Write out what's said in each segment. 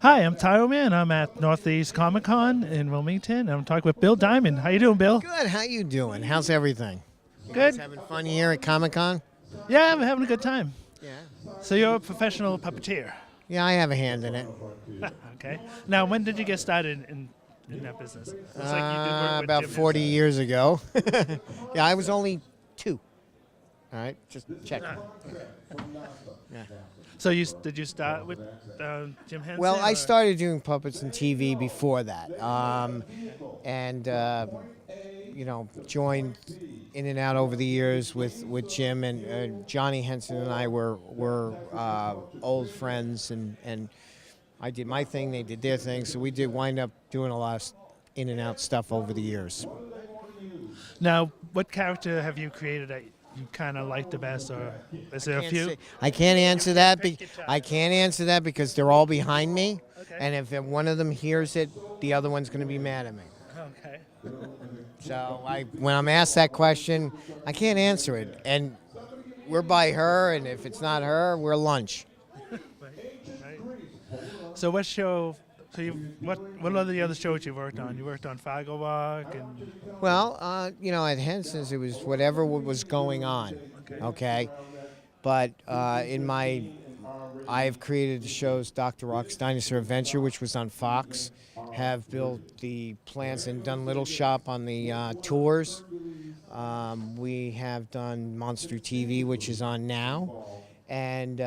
Hi, I'm Tyro Man. I'm at Northeast Comic Con in Wilmington. I'm talking with Bill Diamond. How you doing, Bill? Good. How you doing? How's everything? You Good. guys having fun here at Comic Con? Yeah, I'm having a good time. Yeah. So you're a professional puppeteer. Yeah, I have a hand in it. Okay. Now, when did you get started in that business? Looks like you did work with About Jim 40 Henson. years ago. Yeah, I was only 2. All right, just check. Yeah. So did you start with Jim Henson? Well, I or- started doing puppets and TV before that, and joined in and out over the years with Jim and Johnny Henson and I were old friends, and I did my thing, they did their thing, so we did wind up doing a lot of in and out stuff over the years. Now, what character have you created that you kind of like the best, or is there a few? I can't answer that. Pick your child. I can't answer that because they're all behind me, Okay. and if one of them hears it, the other one's going to be mad at me. Okay. So when I'm asked that question, I can't answer it. And we're by her, and if it's not her, we're lunch. Right. So what show? So what are the other shows you worked on? You worked on Philo Walk and Well, at Henson's, it was whatever was going on, okay? But I've created the shows Dr. Rock's Dinosaur Adventure, which was on Fox, have built the Plants and Done Little Shop on the tours. We have done Monster TV, which is on now. And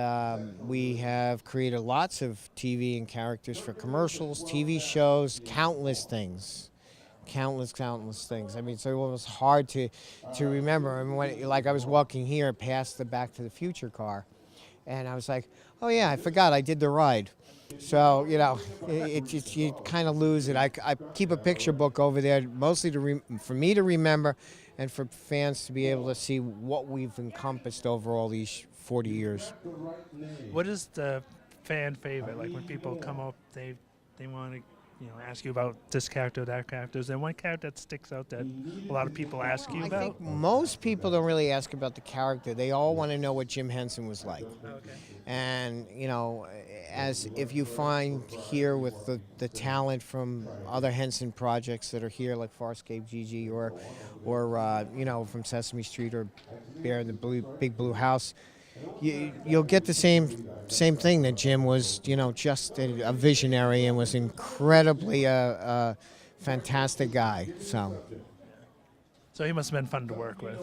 we have created lots of TV and characters for commercials, TV shows, countless things. Countless things. I mean, so it was hard to remember. I mean, I was walking here past the Back to the Future car, and I was like, oh yeah, I forgot I did the ride. So, you kind of lose it. I keep a picture book over there, mostly for me to remember and for fans to be able to see what we've encompassed over all these 40 years. what is the fan favorite? Like when people come up, they want to ask you about this character, or that character. Is there one character that sticks out that a lot of people ask you I about? think most people don't really ask about the character. They all want to know what Jim Henson was like. Okay. And, as if you find here with the talent from other Henson projects that are here, like Farscape Gigi or from Sesame Street or Bear in the Big Blue House, you'll get the same thing, that Jim was, just a visionary and was incredibly a fantastic guy. So he must have been fun to work with.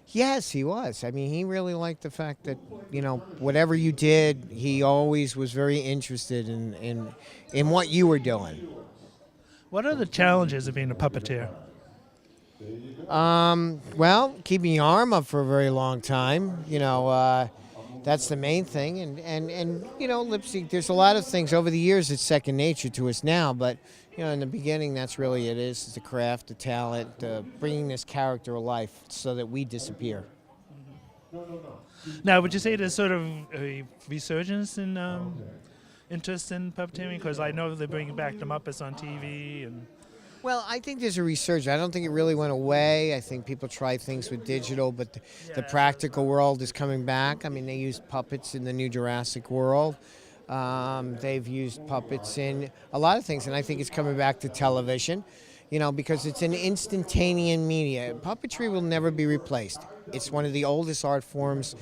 Yes, he was. I mean, he really liked the fact that, whatever you did, he always was very interested in what you were doing. What are the challenges of being a puppeteer? Well, keeping your arm up for a very long time, that's the main thing. And lip sync, there's a lot of things. Over the years, it's second nature to us now, but, in the beginning, that's really it is. It's the craft, the talent, bringing this character alive so that we disappear. Now, would you say there's sort of a resurgence in interest in puppeteering? Because I know they're bringing back the Muppets on TV and. Well, I think there's a resurgence. I don't think it really went away. I think people try things with digital, but the practical world is coming back. I mean, they used puppets in the new Jurassic World. They've used puppets in a lot of things, and I think it's coming back to television, because it's an instantaneous media. Puppetry will never be replaced. It's one of the oldest art forms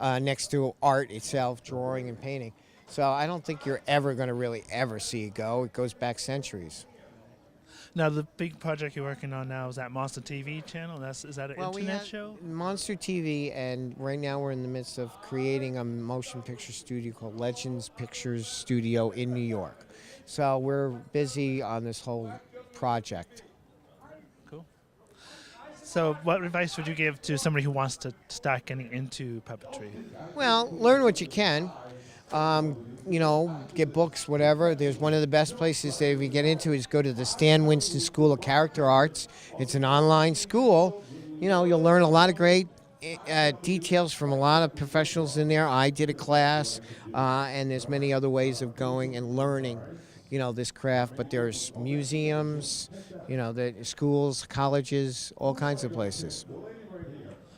next to art itself, drawing and painting. So I don't think you're ever going to really ever see it go. It goes back centuries. Now, the big project you're working on now is that Monster TV channel. Is that an internet show? Monster TV, and right now we're in the midst of creating a motion picture studio called Legends Pictures Studio in New York. So we're busy on this whole project. Cool. So what advice would you give to somebody who wants to start getting into puppetry? Well, learn what you can. Get books, whatever. There's one of the best places that if you get into is go to the Stan Winston School of Character Arts. It's an online school. You'll learn a lot of great details from a lot of professionals in there. I did a class, and there's many other ways of going and learning, this craft. But there's museums, the schools, colleges, all kinds of places.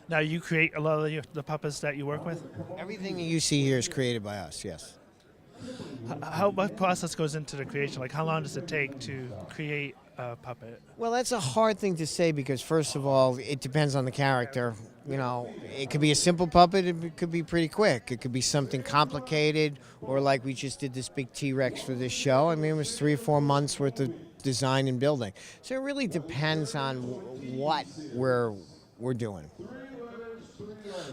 Now, you create a lot of the puppets that you work with? Everything that you see here is created by us, yes. How much process goes into the creation? Like, how long does it take to create a puppet? Well, that's a hard thing to say because, first of all, it depends on the character. You know, it could be a simple puppet, it could be pretty quick. It could be something complicated, or like we just did this big T-Rex for this show. I mean, it was 3 or 4 months worth of design and building. So it really depends on what we're doing.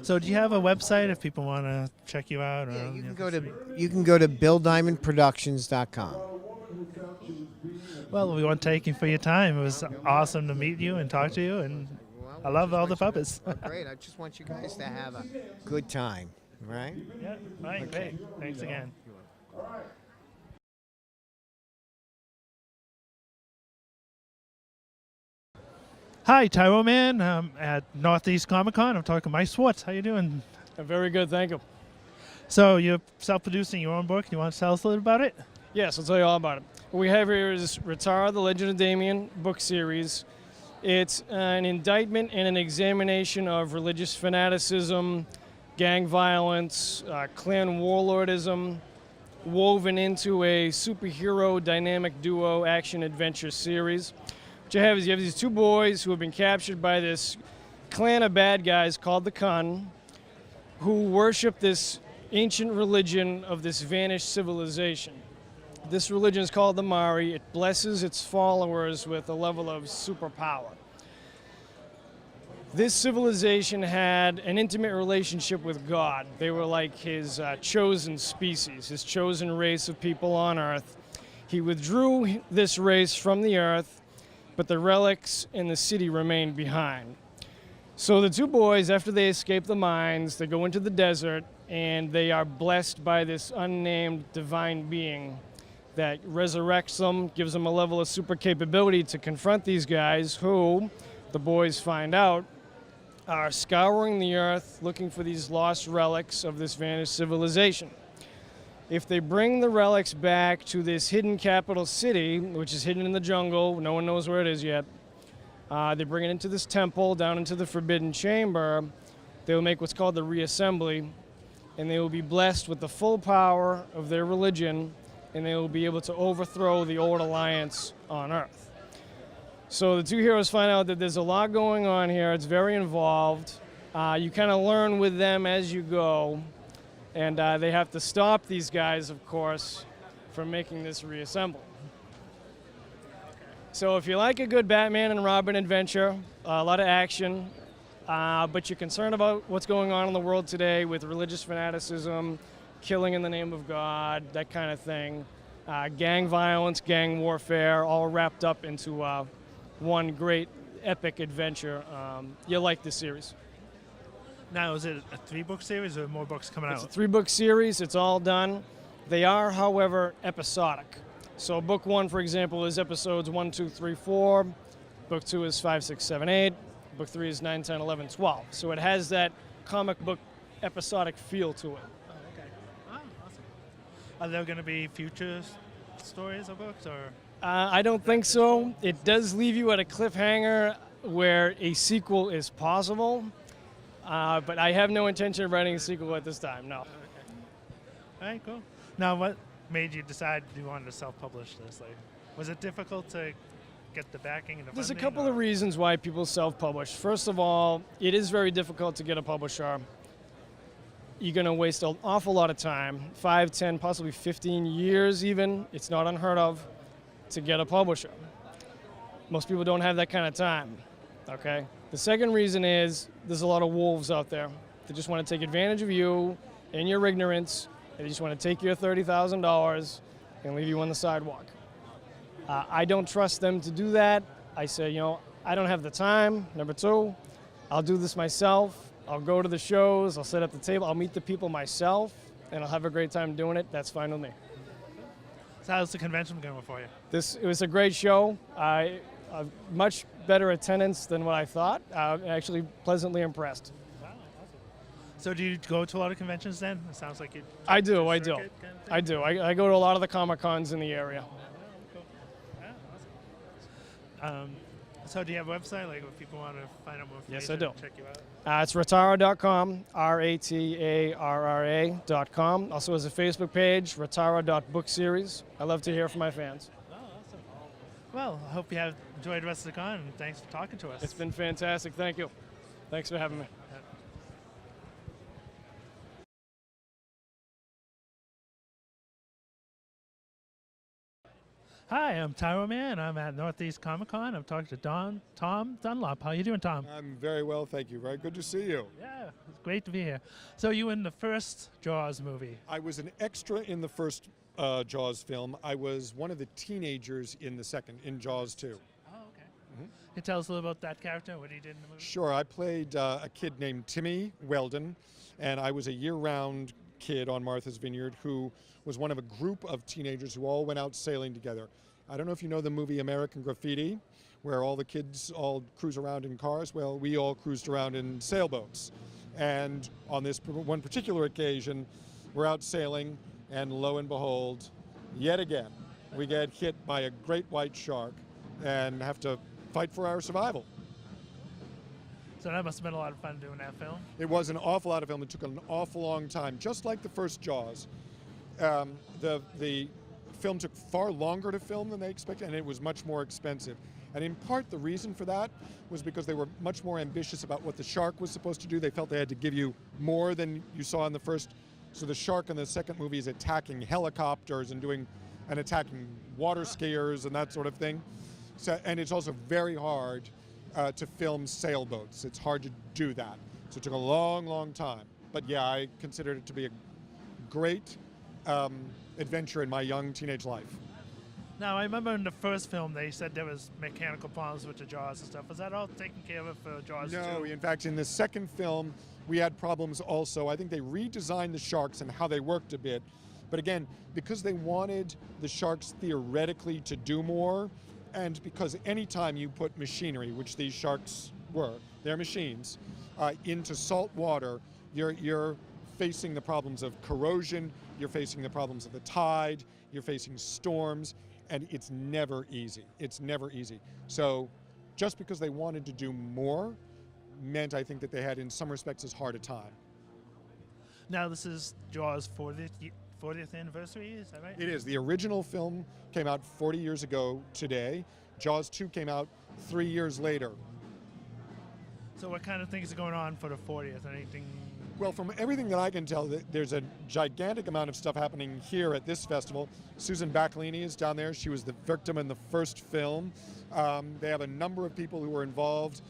So do you have a website if people want to check you out? Or, Yeah, you can go to BillDiamondProductions.com. Well, we want to thank you for your time. It was awesome to meet you and talk to you, and I love all the puppets. Great. I just want you guys to have a good time, right? Yeah, right, Okay. great. Thanks again. Hi, Tyro Man. I'm at Northeast Comic Con. I'm talking to Mike Schwartz. How you doing? Very good, thank you. So you're self-producing your own book. You want to tell us a little about it? Yes, I'll tell you all about it. What we have here is Retard, the Legend of Damien book series. It's an indictment and an examination of religious fanaticism, gang violence, clan warlordism, woven into a superhero dynamic duo action-adventure series. What you have is these 2 boys who have been captured by this clan of bad guys called the Kun, who worship this ancient religion of this vanished civilization. This religion is called the Mari. It blesses its followers with a level of superpower. This civilization had an intimate relationship with God. They were like his chosen species, his chosen race of people on Earth. He withdrew this race from the Earth, but the relics in the city remained behind. So the 2 boys, after they escape the mines, they go into the desert, and they are blessed by this unnamed divine being that resurrects them, gives them a level of super capability to confront these guys who, the boys find out, are scouring the earth looking for these lost relics of this vanished civilization. If they bring the relics back to this hidden capital city, which is hidden in the jungle, no one knows where it is yet, they bring it into this temple, down into the Forbidden Chamber, they will make what's called the reassembly, and they will be blessed with the full power of their religion, and they will be able to overthrow the old alliance on Earth. So the 2 heroes find out that there's a lot going on here. It's very involved. You kind of learn with them as you go, and they have to stop these guys, of course, from making this reassembly. So if you like a good Batman and Robin adventure, a lot of action, but you're concerned about what's going on in the world today with religious fanaticism, killing in the name of God, that kind of thing, gang violence, gang warfare, all wrapped up into one great epic adventure. You'll like this series. Now, is it a 3-book series or more books coming It's a out? 3-book series. It's all done. They are, however, episodic. So book 1, for example, is episodes 1, 2, 3, 4. Book 2 is 5, 6, 7, 8. Book 3 is 9, 10, 11, 12. So it has that comic book episodic feel to it. Oh, okay. Oh, awesome. Are there going to be future stories or books, or? I don't think so. It does leave you at a cliffhanger where a sequel is possible, but I have no intention of writing a sequel at this time, no. Okay. All right, cool. Now, what made you decide you wanted to self-publish this? Like, was it difficult to get the backing and the There's a funding, couple or? of reasons why people self-publish. First of all, it is very difficult to get a publisher. You're going to waste an awful lot of time, 5, 10, possibly 15 years even. It's not unheard of to get a publisher. Most people don't have that kind of time, okay? The second reason is there's a lot of wolves out there that just want to take advantage of you and your ignorance. They just want to take your $30,000 and leave you on the sidewalk. I don't trust them to do that. I say, I don't have the time. Number 2, I'll do this myself. I'll go to the shows, I'll set up the table, I'll meet the people myself, and I'll have a great time doing it. That's fine with me. So how's the convention going for you? It was a great show. Much better attendance than what I thought. Actually pleasantly impressed. Wow, awesome. So do you go to a lot of conventions then? It sounds like you. I do. circuit kind of thing? I do. I go to a lot of the Comic Cons in the area. Oh, cool. Yeah, awesome. So do you have a website, like if people want to find out more information? Yes, I do. Check you out. It's ratara.com, ratarra.com. Also has a Facebook page, ratara.bookseries. I love to hear from my fans. Oh, awesome. Well, I hope you have enjoyed the rest of the con, and thanks for talking to us. It's been fantastic. Thank you. Thanks for having me. Hi, I'm Tyro Man. I'm at Northeast Comic Con. I'm talking to Tom Dunlop. How you doing, Tom? I'm very well, thank you. Very good to see you. Yeah, it's great to be here. So you were in the first Jaws movie. I was an extra in the first Jaws film. I was one of the teenagers in the second, in Jaws 2. Oh, okay. Can you tell us a little about that character, what he did in the movie? Sure, I played a kid named Timmy Weldon, and I was a year-round kid on Martha's Vineyard who was one of a group of teenagers who all went out sailing together. I don't know if you know the movie American Graffiti, where all the kids all cruise around in cars. Well, we all cruised around in sailboats. And on this one particular occasion, we're out sailing, and lo and behold, yet again, we get hit by a great white shark and have to fight for our survival. So that must have been a lot of fun doing that film. It was an awful lot of film. It took an awful long time, just like the first Jaws. The film took far longer to film than they expected, and it was much more expensive. And in part, the reason for that was because they were much more ambitious about what the shark was supposed to do. They felt they had to give you more than you saw in the first. So the shark in the second movie is attacking helicopters and attacking water skiers and that sort of thing. So, and it's also very hard to film sailboats. It's hard to do that. So it took a long, long time. But yeah, I considered it to be a great adventure in my young teenage life. Now, I remember in the first film they said there was mechanical problems with the Jaws and stuff. Was that all taken care of for Jaws 2? No, in fact, in the second film, we had problems also. I think they redesigned the sharks and how they worked a bit. But again, because they wanted the sharks theoretically to do more, and because anytime you put machinery, which these sharks were, they're machines, into salt water, you're facing the problems of corrosion, you're facing the problems of the tide, you're facing storms, and it's never easy. It's never easy. So just because they wanted to do more meant, I think, that they had, in some respects, as hard a time. Now this is Jaws' 40th anniversary, is that right? It is. The original film came out 40 years ago today. Jaws 2 came out 3 years later. So what kind of things are going on for the 40th? Anything? Well, from everything that I can tell, there's a gigantic amount of stuff happening here at this festival. Susan Backilinie is down there. She was the victim in the first film. They have a number of people who were involved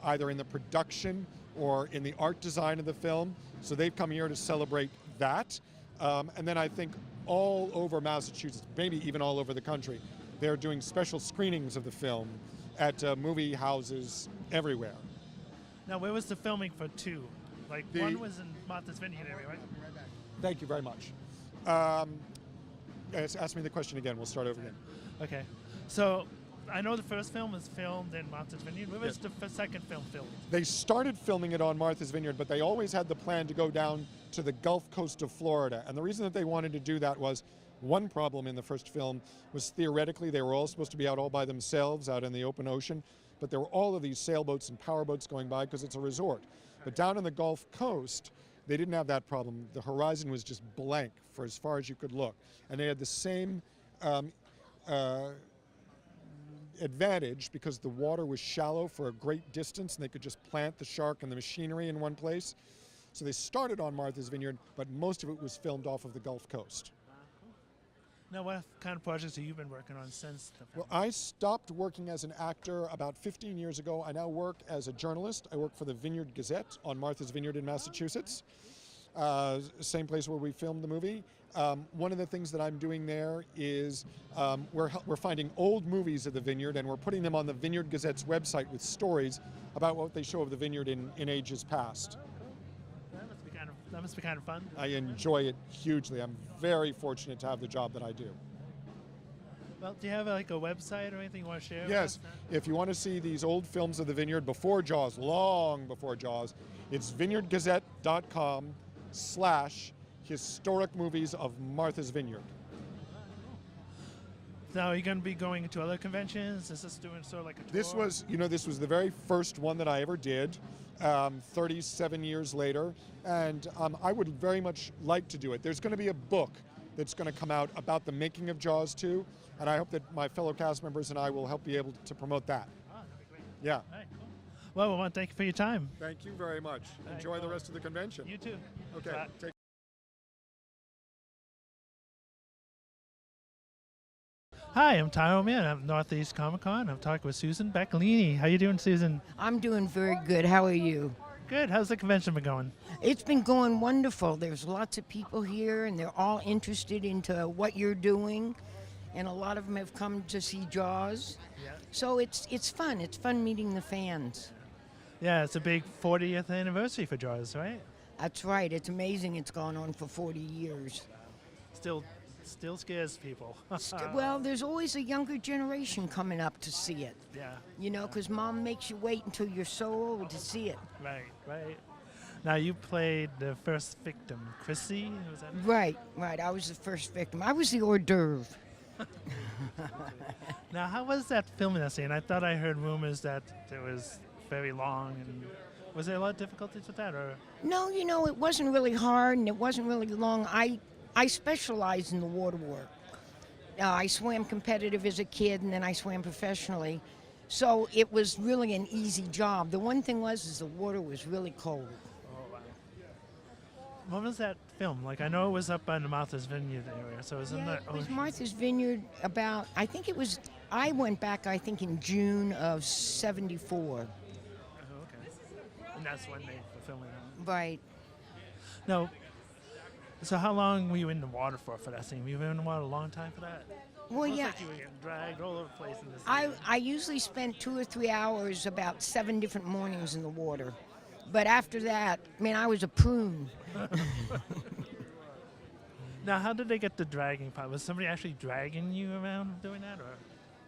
either in the production or in the art design of the film. So they've come here to celebrate that. And then I think all over Massachusetts, maybe even all over the country, they're doing special screenings of the film at movie houses everywhere. Now, where was the filming for 2? Like, one was in Martha's Vineyard area, right? Thank you very much. Ask me the question again. We'll start over again. Okay. So I know the first film was filmed in Martha's Vineyard. Where was the second film filmed? They started filming it on Martha's Vineyard, but they always had the plan to go down to the Gulf Coast of Florida. And the reason that they wanted to do that was, one problem in the first film was theoretically they were all supposed to be out all by themselves out in the open ocean, but there were all of these sailboats and powerboats going by because it's a resort. But down in the Gulf Coast, they didn't have that problem. The horizon was just blank for as far as you could look. And they had the same advantage because the water was shallow for a great distance and they could just plant the shark and the machinery in one place. So they started on Martha's Vineyard, but most of it was filmed off of the Gulf Coast. Now, what kind of projects have you been working on since the film? Well, I stopped working as an actor about 15 years ago. I now work as a journalist. I work for the Vineyard Gazette on Martha's Vineyard in Massachusetts, same place where we filmed the movie. One of the things that I'm doing there is we're finding old movies of the Vineyard and we're putting them on the Vineyard Gazette's website with stories about what they show of the Vineyard in ages past. That must be kind of fun. I enjoy it hugely. I'm very fortunate to have the job that I do. Well, do you have like a website or anything you want to share? Yes. If you want to see these old films of the Vineyard before Jaws, long before Jaws, it's vineyardgazette.com/historic movies of Martha's Vineyard. Now, are you going to be going to other conventions? Is this doing sort of like a tour? This was the very first one that I ever did, 37 years later, and I would very much like to do it. There's going to be a book that's going to come out about the making of Jaws 2, and I hope that my fellow cast members and I will help be able to promote that. Oh, that'd be great. Yeah. All right, cool. Well, we want to thank you for your time. Thank you very much. right, Enjoy the cool. rest of the convention. You too. Okay. Bye. Take Hi, I'm Tyro Man. I'm Northeast Comic Con. I'm talking with Susan Backilinie. How you doing, Susan? I'm doing very good. How are you? Good. How's the convention been going? It's been going wonderful. There's lots of people here, and they're all interested into what you're doing, and a lot of them have come to see Jaws. Yeah. So it's fun. It's fun meeting the fans. Yeah, it's a big 40th anniversary for Jaws, right? That's right. It's amazing. It's gone on for 40 years. Still scares people. Well, there's always a younger generation coming up to see it. Yeah. You know, because Mom makes you wait until you're so old to see it. Right. Now, you played the first victim, Chrissy. Was that? Right. I was the first victim. I was the hors d'oeuvre. Now, how was that filming that scene? I thought I heard rumors that it was very long, and was there a lot of difficulties with that, or? No, you know, it wasn't really hard and it wasn't really long. I specialized in the water work. I swam competitive as a kid, and then I swam professionally. So it was really an easy job. The one thing is the water was really cold. Oh, wow. What was that film? Like, I know it was up by the Martha's Vineyard area, so it was in Yeah, the it was ocean. Martha's Vineyard about, I went back, I think, in June of '74. Oh, okay. And that's when they were filming that. Right. No. So how long were you in the water for that scene? Were you in the water a long time for that? Well, Looks yeah. like you were getting dragged all over the place in this scene. I usually spent 2 or 3 hours about 7 different mornings in the water. But after that, man, I was a prune. Now, how did they get the dragging part? Was somebody actually dragging you around doing that, or?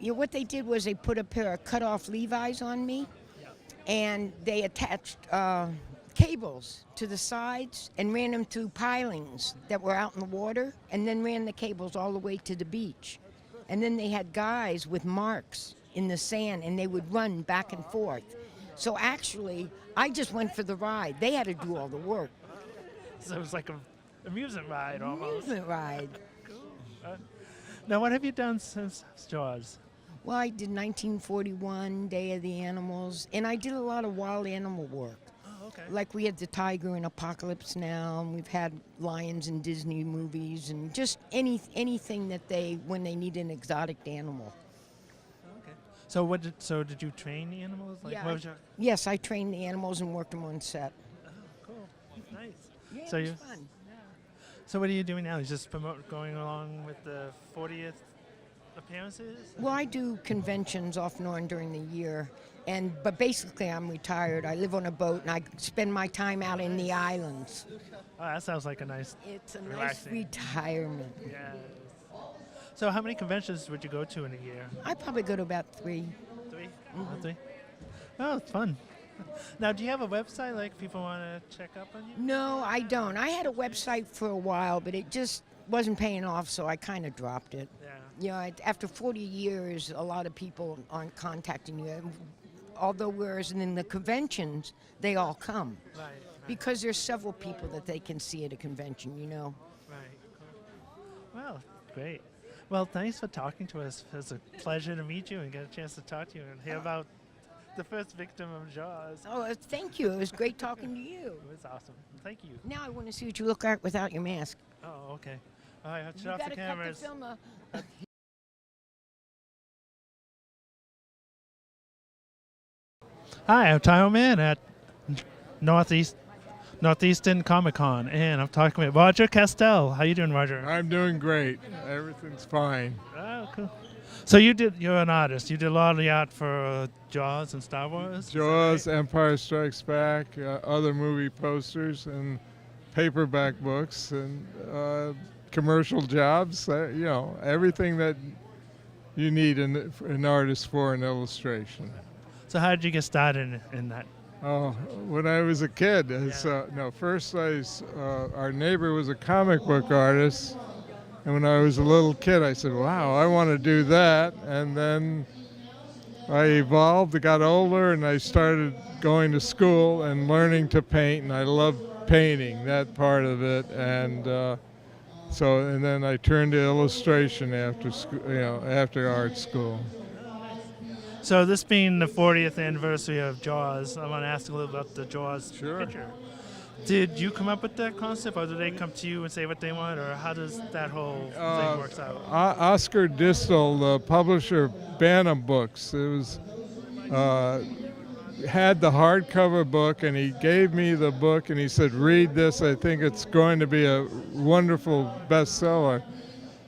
Yeah, what they did was they put a pair of cut-off Levi's on me, and they attached cables to the sides and ran them through pilings that were out in the water, and then ran the cables all the way to the beach. And then they had guys with marks in the sand, and they would run back and forth. So actually, I just went for the ride. They had to do all the work. So it was like an amusement ride almost. Amusement ride. Now, what have you done since Jaws? Well, I did 1941, Day of the Animals, and I did a lot of wild animal work. Oh, okay. Like we had the tiger in Apocalypse Now, and we've had lions in Disney movies, and just anything that when they need an exotic animal. Okay. So did you train the animals? Like, Yeah, what was your? Yes, I trained the animals and worked them on set. Oh, cool. Nice. Yeah, So it was you- fun. So what are you doing now? You just going along with the 40th appearances? Well, I do conventions off and on during the year, but basically I'm retired. I live on a boat, and I spend my time out in the islands. Oh, that sounds like a nice. It's a nice Relaxing. retirement. Yeah. So how many conventions would you go to in a year? I probably go to about 3. 3? Three? Oh, it's fun. Now, do you have a website, like people want to check up on you? No, I don't. I had a website for a while, but it just wasn't paying off, so I kind of dropped it. Yeah. You know, after 40 years, a lot of people aren't contacting you. Although, whereas in the conventions, they all come. Right. Because there's several people that they can see at a convention, you know. Right. Cool. Well, great. Well, thanks for talking to us. It was a pleasure to meet you and get a chance to talk to you and hear about the first victim of Jaws. Oh, thank you. It was great talking to you. It was awesome. Thank you. Now I want to see what you look like without your mask. Oh, okay. All right, I'll You shut off got the to cut the cameras. film. Hi, I'm Tyro Man at Northeastern Comic Con, and I'm talking with Roger Kastel. How you doing, Roger? I'm doing great. Everything's fine. Oh, cool. So you're an artist. You did a lot of the art for Jaws and Star Wars? Is that Jaws, right? Empire Strikes Back, other movie posters, and paperback books, and commercial jobs. Everything that you need an artist for an illustration. So how did you get started in that? Oh, when I was a kid, first our neighbor was a comic book artist, And when I was a little kid, I said, wow, I want to do that. And then I evolved, I got older, and I started going to school and learning to paint, and I loved painting, that part of it. And and then I turned to illustration after school, after art school. So this being the 40th anniversary of Jaws, I want to ask a little about the Jaws picture. Did you come up with that concept, or did they come to you and say what they want, or how does that whole thing works out? Oscar Distel, the publisher of Bantam Books, it was had the hardcover book, and he gave me the book, and he said, read this, I think it's going to be a wonderful bestseller.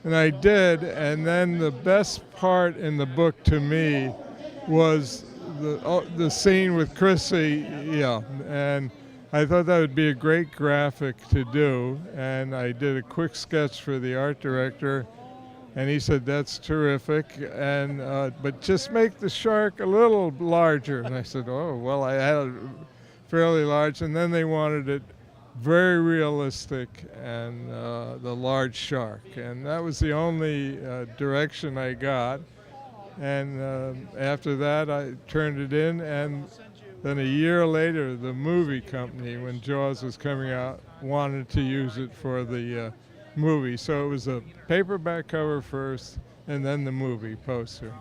And I did, and then the best part in the book to me was the scene with Chrissy, and I thought that would be a great graphic to do, and I did a quick sketch for the art director, and he said, that's terrific, and but just make the shark a little larger. And I said, oh, well, I had it fairly large, and then they wanted it very realistic and the large shark, and that was the only direction I got. And after that, I turned it in, and then a year later, the movie company, when Jaws was coming out, wanted to use it for the movie. So it was a paperback cover first, and then the movie poster.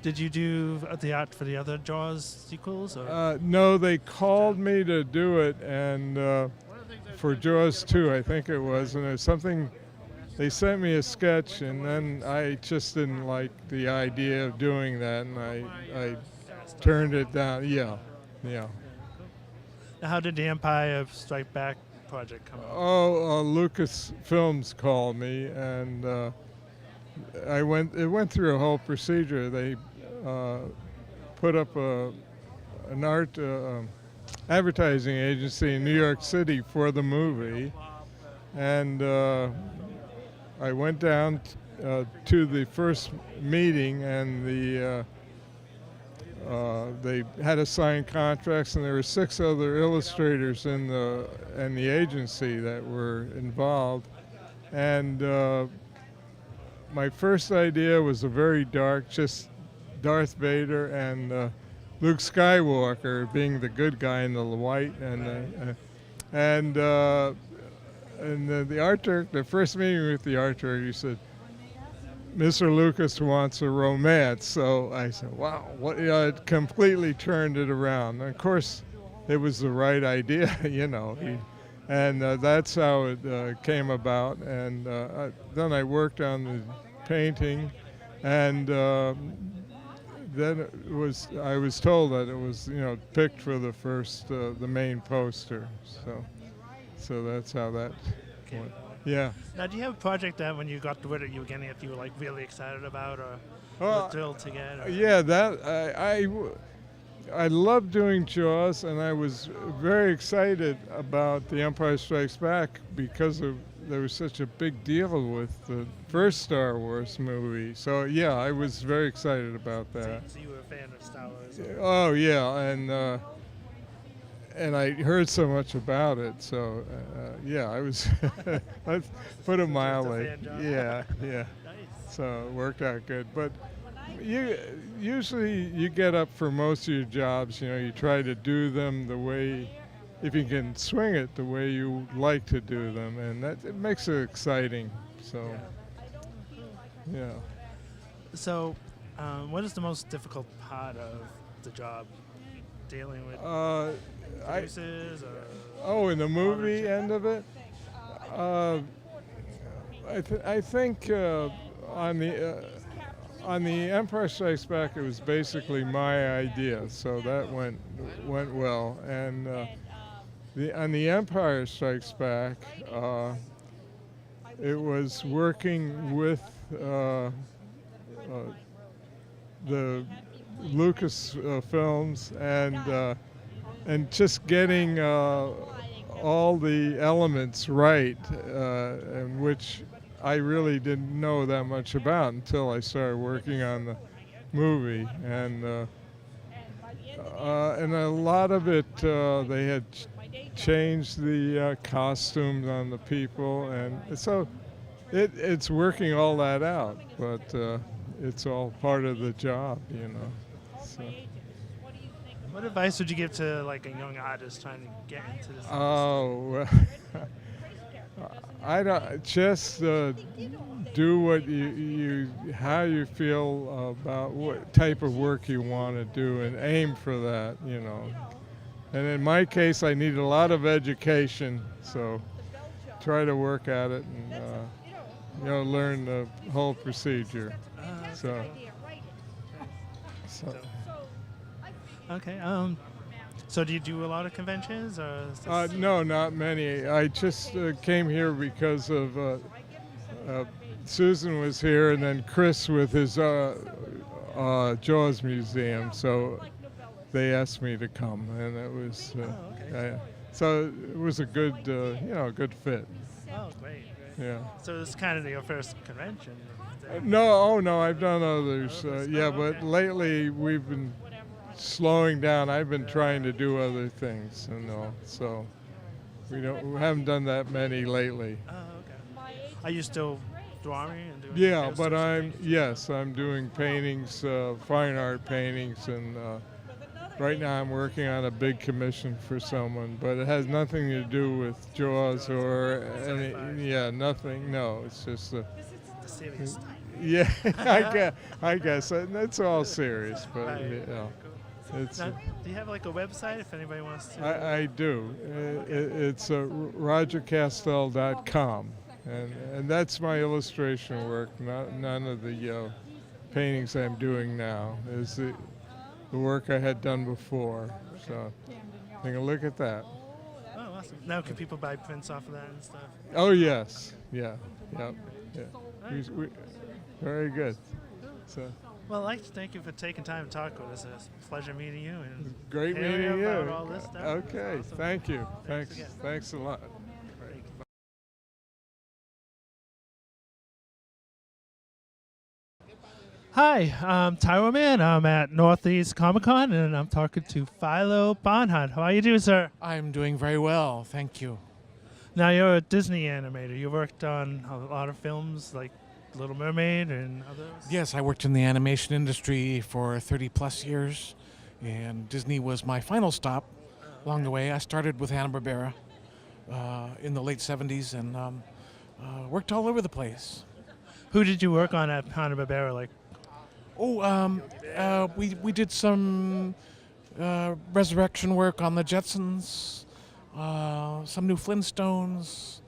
Did you do the art for the other Jaws sequels? Or? No, they called me to do it, and for Jaws 2, I think it was, and it was something. They sent me a sketch, and then I just didn't like the idea of doing that, and I turned it down. Yeah. Now, how did the Empire Strike Back project come out? Lucasfilms called me, and it went through a whole procedure. They put up an art advertising agency in New York City for the movie, and I went down to the first meeting, and they had to sign contracts, and there were 6 other illustrators in the agency that were involved. And my first idea was a very dark, just Darth Vader and Luke Skywalker being the good guy in the white, and the art director, the first meeting with the art director, he said, Mr. Lucas wants a romance. So I said, wow, what? It completely turned it around. And of course, it was the right idea, and that's how it came about. And then I worked on the painting, and then I was told that it was, picked for the first, the main poster. So that's how that went. Yeah. Now, do you have a project that when you got to it, you were getting it, you were like really excited about, or thrilled to get? Or? Yeah, I love doing Jaws, and I was very excited about The Empire Strikes Back because there was such a big deal with the first Star Wars movie. So yeah, I was very excited about that. So you were a fan of Star Wars? Oh yeah, and I heard so much about it, so yeah, I was let's put it mildly. Yeah. Nice. So it worked out good. But usually you get up for most of your jobs, you try to do them the way, if you can swing it the way you like to do them, and it makes it exciting. So yeah. So what is the most difficult part of the job? Dealing with producers? In the movie end of it? I think on the Empire Strikes Back, it was basically my idea, so that went well. And on the Empire Strikes Back, it was working with the Lucas films and just getting all the elements right, and which I really didn't know that much about until I started working on the movie, and a lot of it they had changed the costumes on the people, and so it's working all that out, but it's all part of the job, you know. So. What advice would you give to like a young artist trying to get into this? Oh, I don't just do what how you feel about what type of work you want to do and aim for that, you know. And in my case, I need a lot of education, so try to work at it and learn the whole procedure. So. Okay. So do you do a lot of conventions, or? No, not many. I just came here because of Susan was here, and then Chris with his Jaws Museum. So they asked me to come, and it was so it was a good good fit. Oh, great. Yeah. So this is kind of your first convention. No, I've done others. But lately we've been slowing down. I've been trying to do other things, so we haven't done that many lately. Oh, okay. Are you still drawing and doing? Yeah, but I'm doing paintings, fine art paintings, and right now I'm working on a big commission for someone, but it has nothing to do with Jaws or nothing. No, it's just the serious stuff. Yeah, I guess it's all serious, but Right. it's. Now, do you have like a website if anybody wants to? I do. It's rogerkastel.com, and that's my illustration work. None of the paintings I'm doing now is the work I had done before. So, take a look at that. Oh, awesome! Now can people buy prints off of that and stuff? Oh yes, yeah. Very good. So. Well, I'd like to thank you for taking time to talk with us. It's a pleasure meeting you. And great hearing meeting you. about all this stuff. Okay, Awesome. thank you. Thanks again. Thanks a lot. Hi, I'm Tyro Man. I'm at Northeast Comic Con, and I'm talking to Philo Barnhart. How are you doing, sir? I'm doing very well, thank you. Now, you're a Disney animator. You worked on a lot of films like Little Mermaid and others? Yes, I worked in the animation industry for 30 plus years, and Disney was my final stop along the way. I started with Hanna-Barbera in the late 70s and worked all over the place. Who did you work on at Hanna-Barbera? Like, we did some resurrection work on the Jetsons, some new Flintstones.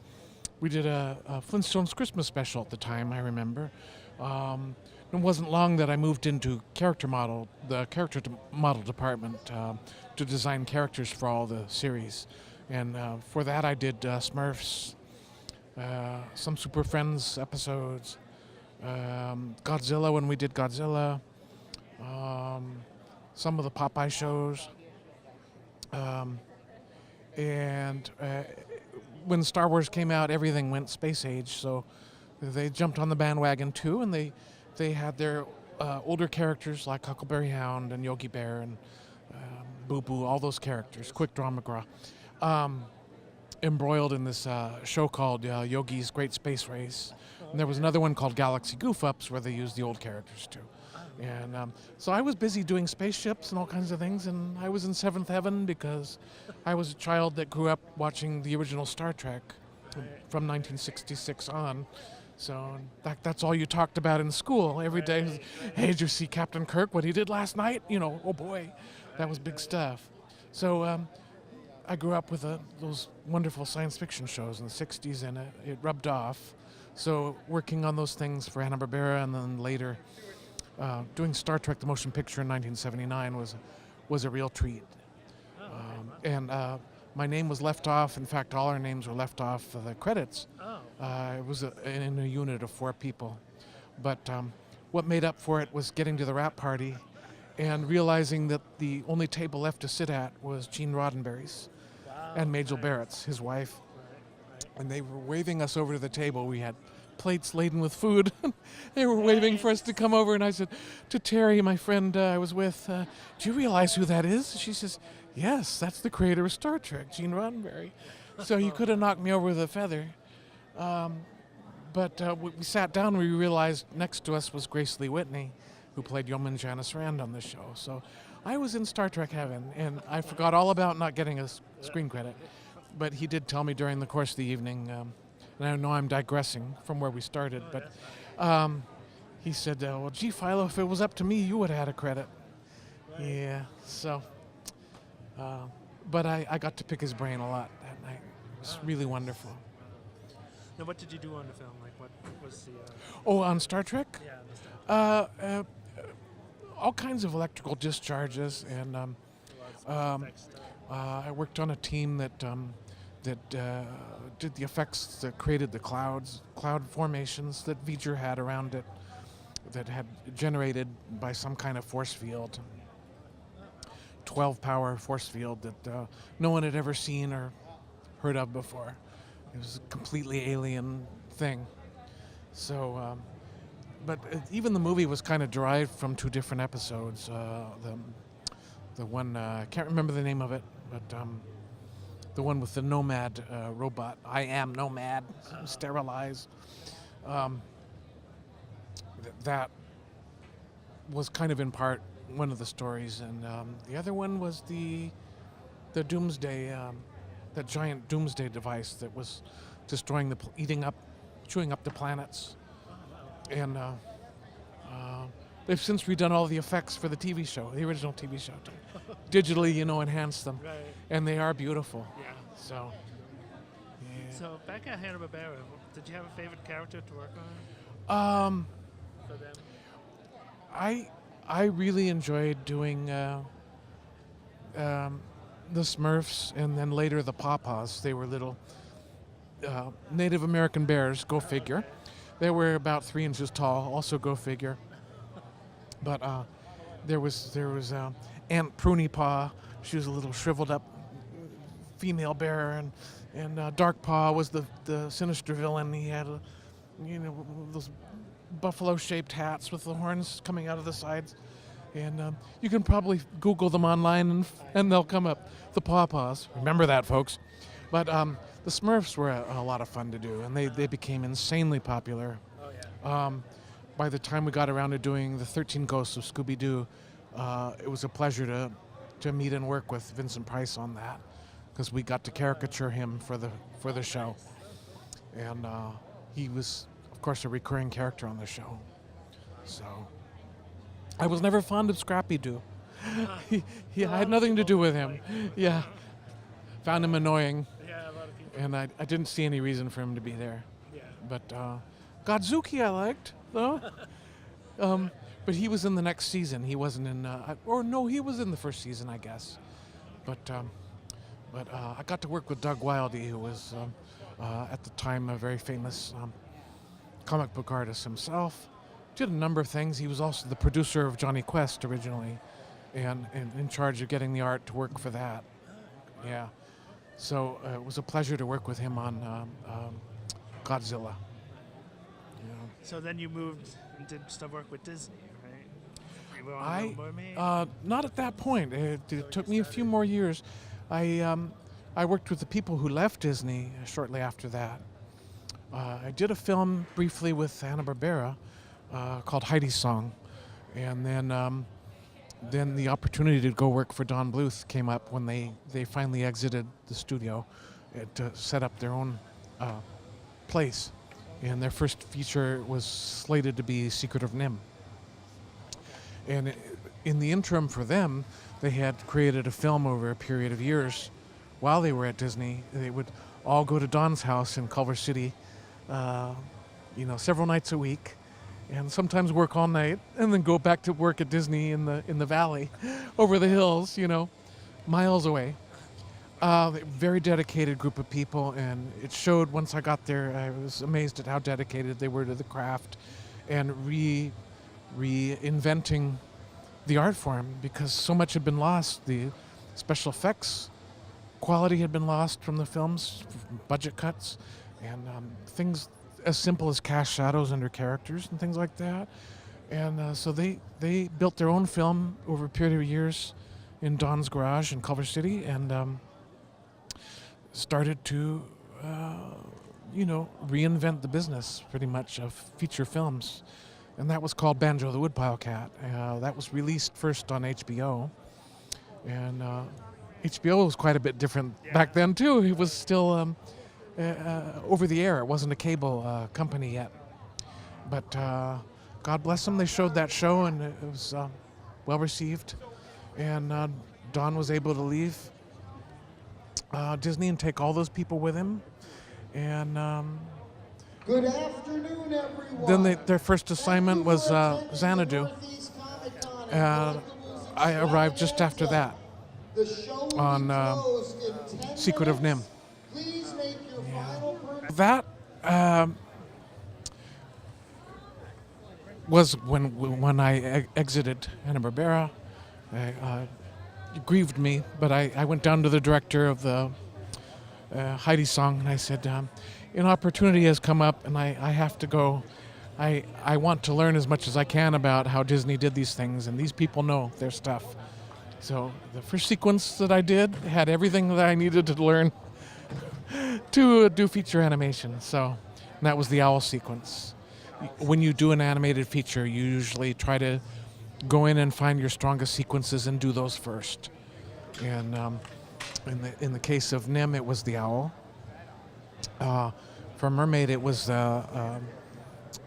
We did a Flintstones Christmas special at the time, I remember. It wasn't long that I moved into the character model department to design characters for all the series. And for that I did Smurfs, some Super Friends episodes, Godzilla when we did Godzilla, some of the Popeye shows. And when Star Wars came out, everything went space age, so they jumped on the bandwagon too, and they had their older characters like Huckleberry Hound and Yogi Bear and Boo Boo, all those characters, Quick Draw McGraw, embroiled in this show called Yogi's Great Space Race. And there was another one called Galaxy Goof Ups where they used the old characters too. And so I was busy doing spaceships and all kinds of things, and I was in seventh heaven because I was a child that grew up watching the original Star Trek from 1966 on. So that's all you talked about in school every day. Was, hey, did you see Captain Kirk, what he did last night? Oh boy, that was big stuff. So I grew up with those wonderful science fiction shows in the 60s, and it rubbed off. So working on those things for Hanna-Barbera, and then later doing Star Trek the motion picture in 1979 was a real treat. And my name was left off. In fact, all our names were left off of the credits. It was in a unit of 4 people. But what made up for it was getting to the wrap party and realizing that the only table left to sit at was Gene Roddenberry's and Majel Barrett's, his wife. And they were waving us over to the table. We had plates laden with food. They were waving for us to come over, and I said to Terry, my friend I was with, do you realize who that is? She says, yes, that's the creator of Star Trek, Gene Roddenberry. So you could have knocked me over with a feather. But we sat down and we realized next to us was Grace Lee Whitney, who played Yeoman Janice Rand on the show. So I was in Star Trek heaven, and I forgot all about not getting a screen credit. But he did tell me during the course of the evening, and I know I'm digressing from where we started, but he said, well, gee, Philo, if it was up to me, you would have had a credit. Yeah, so, but I got to pick his brain a lot that night. It was really wonderful. Now, what did you do on the film? Like, what was the... Oh, on Star Trek? Yeah, the stuff. All kinds of electrical discharges, and I worked on a team that did the effects that created the cloud formations that V'ger had around it, that had generated by some kind of force field, 12-power force field that no one had ever seen or heard of before. It was a completely alien thing. So, but even the movie was kind of derived from two different episodes. The one, I can't remember the name of it, but the one with the Nomad robot. I am Nomad, sterilized. That was kind of in part one of the stories, and the other one was the Doomsday, that giant Doomsday device that was destroying chewing up the planets. And they've since redone all the effects for the TV show, the original TV show, to digitally, enhance them, Right. and they are beautiful. Yeah. So, yeah. So, back at Hanna-Barbera, did you have a favorite character to work on for them? I really enjoyed doing the Smurfs, and then later the Pawpaws. They were little Native American bears, go figure. They were about 3 inches tall, also go figure. But there was Aunt Pruny Paw. She was a little shriveled up female bear, and Dark Paw was the sinister villain. He had those buffalo-shaped hats with the horns coming out of the sides. And you can probably Google them online, and they'll come up. The Pawpaws. Remember that, folks. But the Smurfs were a lot of fun to do, and they became insanely popular. Oh, yeah. By the time we got around to doing the 13 Ghosts of Scooby-Doo, it was a pleasure to meet and work with Vincent Price on that, because we got to caricature him for the show. And he was, of course, a recurring character on the show. So I was never fond of Scrappy-Doo. He had nothing to do with him. Yeah. Found him annoying. Yeah, a lot of people. And I didn't see any reason for him to be there. Yeah. But Godzuki I liked, though. But he was in the next season. He wasn't in, he was in the first season, I guess. But I got to work with Doug Wildey, who was at the time a very famous comic book artist himself. Did a number of things. He was also the producer of Johnny Quest originally, and in charge of getting the art to work for that. Yeah. So it was a pleasure to work with him on Godzilla. Yeah. So then you moved and did stuff work with Disney, right? You were on Little Mermaid? Not at that point. It took me a few more years. I worked with the people who left Disney shortly after that. I did a film briefly with Hanna-Barbera called Heidi's Song, and then the opportunity to go work for Don Bluth came up when they finally exited the studio to set up their own place. And their first feature was slated to be Secret of Nim. And in the interim for them, they had created a film over a period of years while they were at Disney. They would all go to Don's house in Culver City, several nights a week, and sometimes work all night, and then go back to work at Disney in the valley, over the hills, miles away. Very dedicated group of people, and it showed once I got there. I was amazed at how dedicated they were to the craft and reinventing the art form, because so much had been lost. The special effects quality had been lost from the films, budget cuts, and things as simple as cast shadows under characters and things like that. And so they built their own film over a period of years in Don's garage in Culver City, and started to reinvent the business pretty much of feature films. And that was called Banjo the Woodpile Cat. That was released first on HBO. And HBO was quite a bit different back then, too. It was still over the air. It wasn't a cable company yet. But God bless them, they showed that show, and it was well received. And Don was able to leave Disney and take all those people with him. And Good afternoon, everyone. then their first assignment was Xanadu. I arrived just after that on Secret of Nim. Please make your final That was when I exited Hanna-Barbera. It grieved me, but I went down to the director of the Heidi song, and I said, an opportunity has come up, and I have to go. I want to learn as much as I can about how Disney did these things, and these people know their stuff. So the first sequence that I did had everything that I needed to learn to do feature animation. So and that was the owl sequence. When you do an animated feature, you usually try to go in and find your strongest sequences and do those first. And in the case of Nim, it was the owl. For Mermaid, it was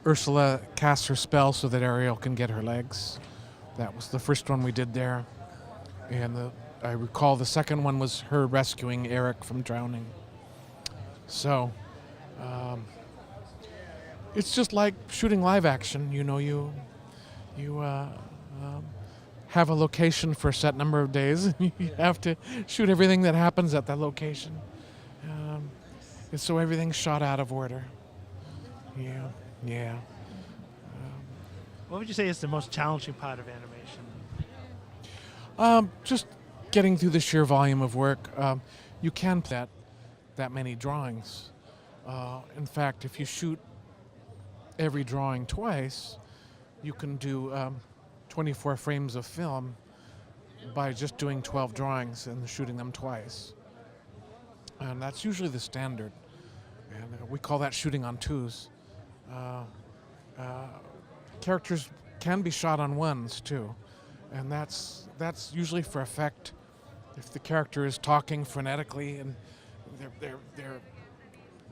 Ursula casts her spell so that Ariel can get her legs. That was the first one we did there. And I recall the second one was her rescuing Eric from drowning. So it's just like shooting live action. You have a location for a set number of days, and you have to shoot everything that happens at that location. And so everything's shot out of order. Yeah. What would you say is the most challenging part of animation? Just getting through the sheer volume of work. You can that many drawings. In fact, if you shoot every drawing twice, you can do 24 frames of film by just doing 12 drawings and shooting them twice. And that's usually the standard. And we call that shooting on twos. Characters can be shot on ones too. And that's usually for effect. If the character is talking frenetically and they're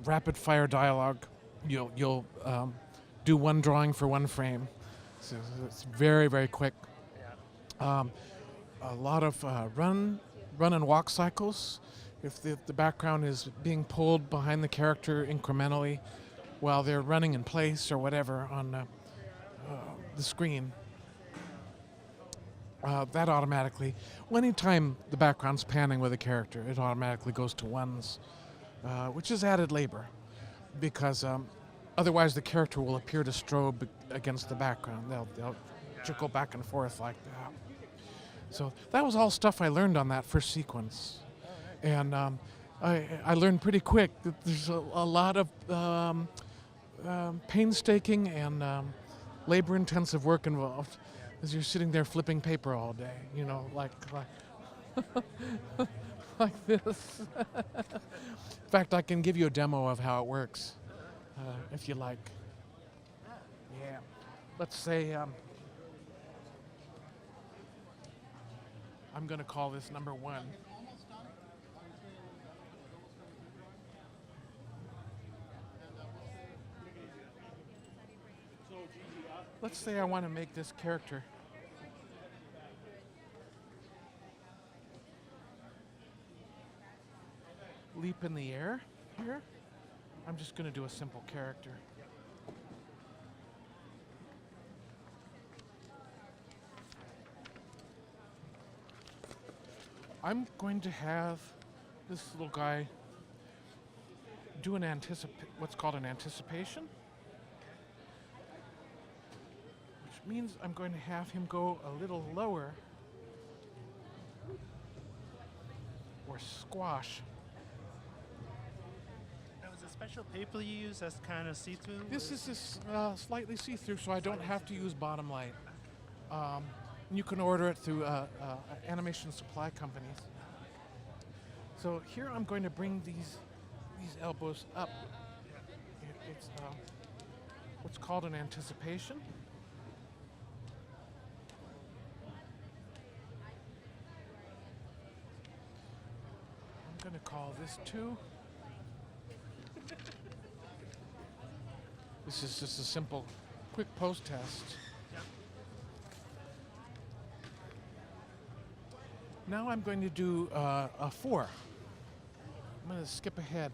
rapid fire dialogue, you'll do one drawing for one frame. So it's very, very quick. A lot of run and walk cycles. If the background is being pulled behind the character incrementally while they're running in place or whatever on the screen, that automatically, anytime the background's panning with a character, it automatically goes to ones, which is added labor because otherwise the character will appear to strobe against the background. They'll trickle back and forth like that. So that was all stuff I learned on that first sequence. And I learned pretty quick that there's a lot of painstaking and labor-intensive work involved as you're sitting there flipping paper all day, like like this. In fact, I can give you a demo of how it works, if you like. Yeah. Let's say I'm going to call this number 1. Let's say I want to make this character leap in the air here. I'm just going to do a simple character. I'm going to have this little guy do what's called an anticipation, which means I'm going to have him go a little lower or squash. Now, is it special paper you use that's kind of see-through? This is slightly see-through, so I don't have to use bottom light. You can order it through animation supply companies. So here I'm going to bring these elbows up It's what's called an anticipation. I'm going to call this 2. This is just a simple, quick post test. Now I'm going to do a 4. I'm going to skip ahead.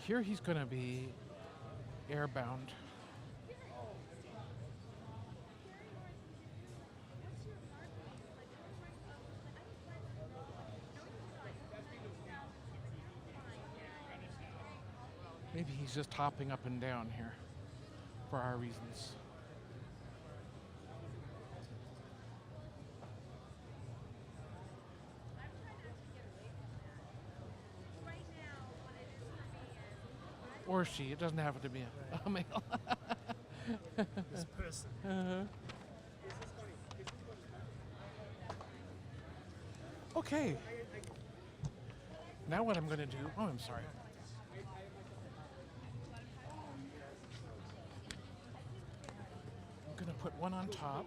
Here he's going to be airbound. Maybe he's just hopping up and down here for our reasons. Or she. It doesn't have to be a male. This person. Okay. Now what I'm going to do... Oh, I'm sorry. I'm going to put one on top.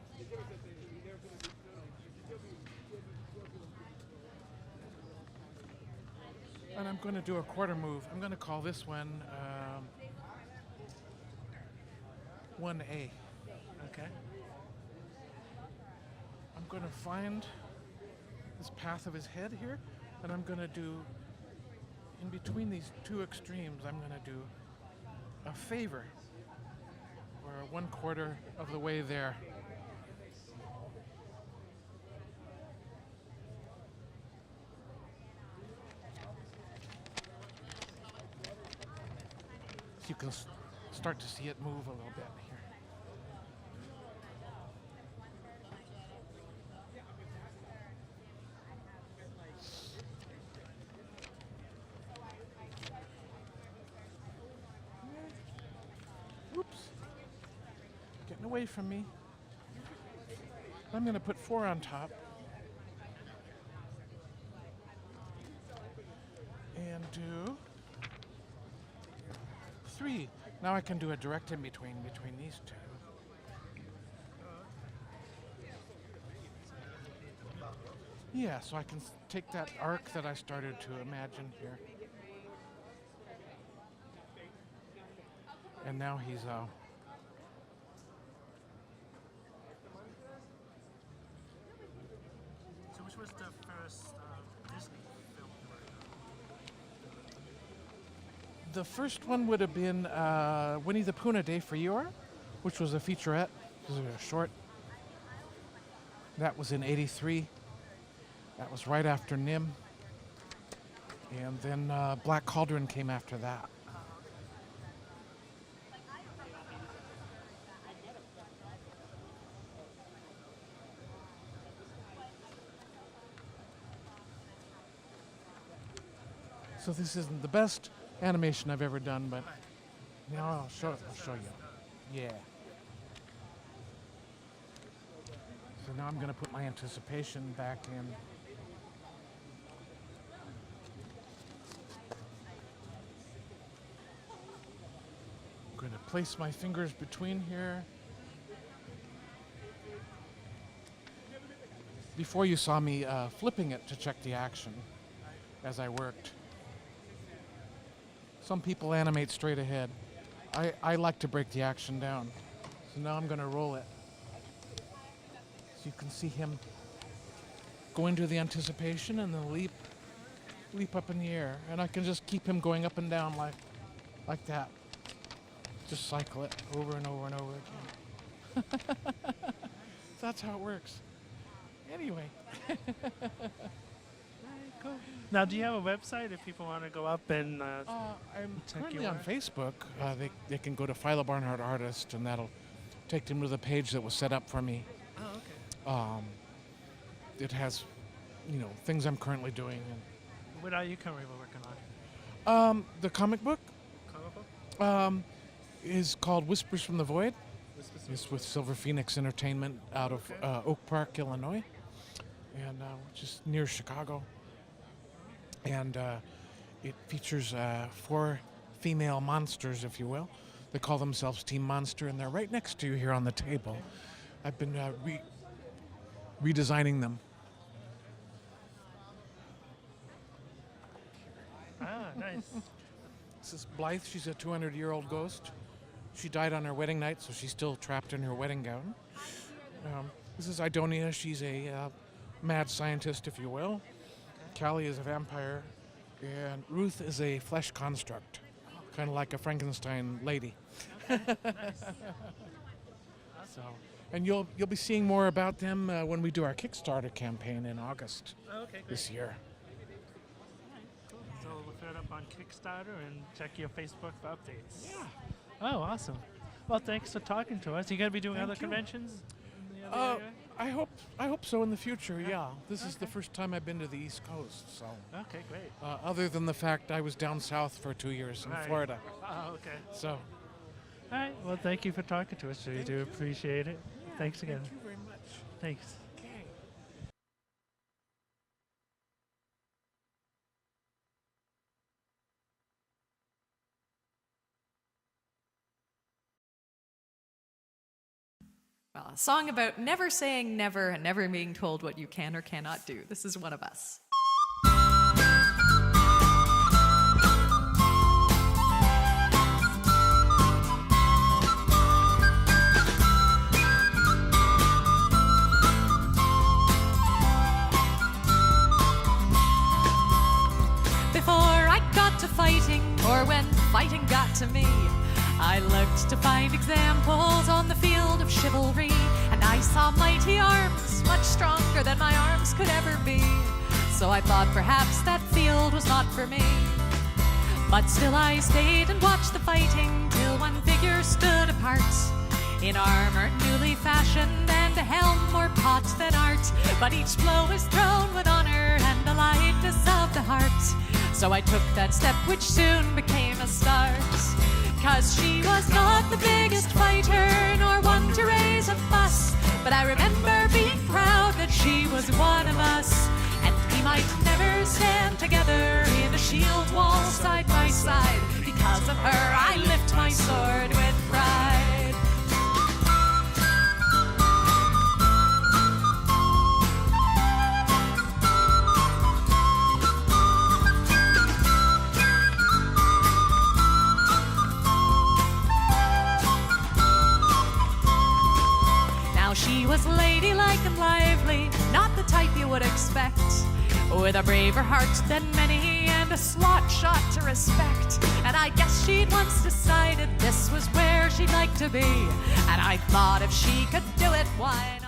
And I'm going to do a quarter move. I'm going to call this one 1A. Okay. I'm going to find this path of his head here, and I'm going to do, in between these two extremes, I'm going to do a favor, or 1/4 of the way there. So you can start to see it move a little bit here. Whoops. Getting away from me. I'm going to put 4 on top. And do 3. Now I can do a direct in between these two. Yeah, so I can take that arc that I started to imagine here. And now he's So which was the first Disney film? the first one would have been Winnie the Pooh and a Day for Eeyore, which was a featurette. It was a short. That was in '83. That was right after Nim. And then Black Cauldron came after that. So this isn't the best animation I've ever done, but now I'll show you. Yeah. So now I'm going to put my anticipation back in. I'm going to place my fingers between here. Before you saw me flipping it to check the action as I worked. Some people animate straight ahead. I like to break the action down. So now I'm going to roll it. So you can see him go into the anticipation and then leap up in the air. And I can just keep him going up and down like that. Just cycle it over and over and over again. That's how it works. Anyway. Now, do you have a website if people want to go up and I'm check currently your on work? Facebook. They can go to Philo Barnhart Artist, and that'll take them to the page that was set up for me. Oh, okay. It has, things I'm currently doing. What are you currently working on? The comic book Comic book? is called Whispers from the Void. It's with Silver Phoenix Entertainment out of Oak Park, Illinois. and which is near Chicago. And it features 4 female monsters, if you will. They call themselves Team Monster, and they're right next to you here on the table. I've been redesigning them. Ah, nice. This is Blythe. She's a 200-year-old ghost. She died on her wedding night, so she's still trapped in her wedding gown. This is Idonia. She's a mad scientist, if you will. Callie is a vampire. And Ruth is a flesh construct, kind of like a Frankenstein lady. So, and you'll be seeing more about them when we do our Kickstarter campaign in August this year. So look it up on Kickstarter and check your Facebook for updates. Yeah. Oh, awesome. Well, thanks for talking to us. You going to be doing other conventions? in the other area? I hope so in the future. Yeah. This is the first time I've been to the East Coast. So. Okay, great. Other than the fact I was down south for 2 years in Florida. Oh, okay. So. All right. Well, thank you for talking to us. We do appreciate it. Thanks again. Thank you very much. Thanks. Okay. Well, a song about never saying never and never being told what you can or cannot do. This is one of us. Before I got to fighting, or when fighting got to me, I looked to find examples on the field of chivalry, and I saw mighty arms, much stronger than my arms could ever be. So I thought perhaps that field was not for me. But still I stayed and watched the fighting, till one figure stood apart, in armor newly fashioned, and a helm more pot than art. But each blow was thrown with honor and the lightness of the heart. So I took that step which soon became a start. 'Cause she was not the biggest fighter, nor one to raise a fuss, but I remember being proud that she was one of us. And we might never stand together in a shield wall side by side. Because of her I lift my sword with pride. She was ladylike and lively, not the type you would expect, with a braver heart than many and a slot shot to respect. And I guess she'd once decided this was where she'd like to be, and I thought if she could do it, why not?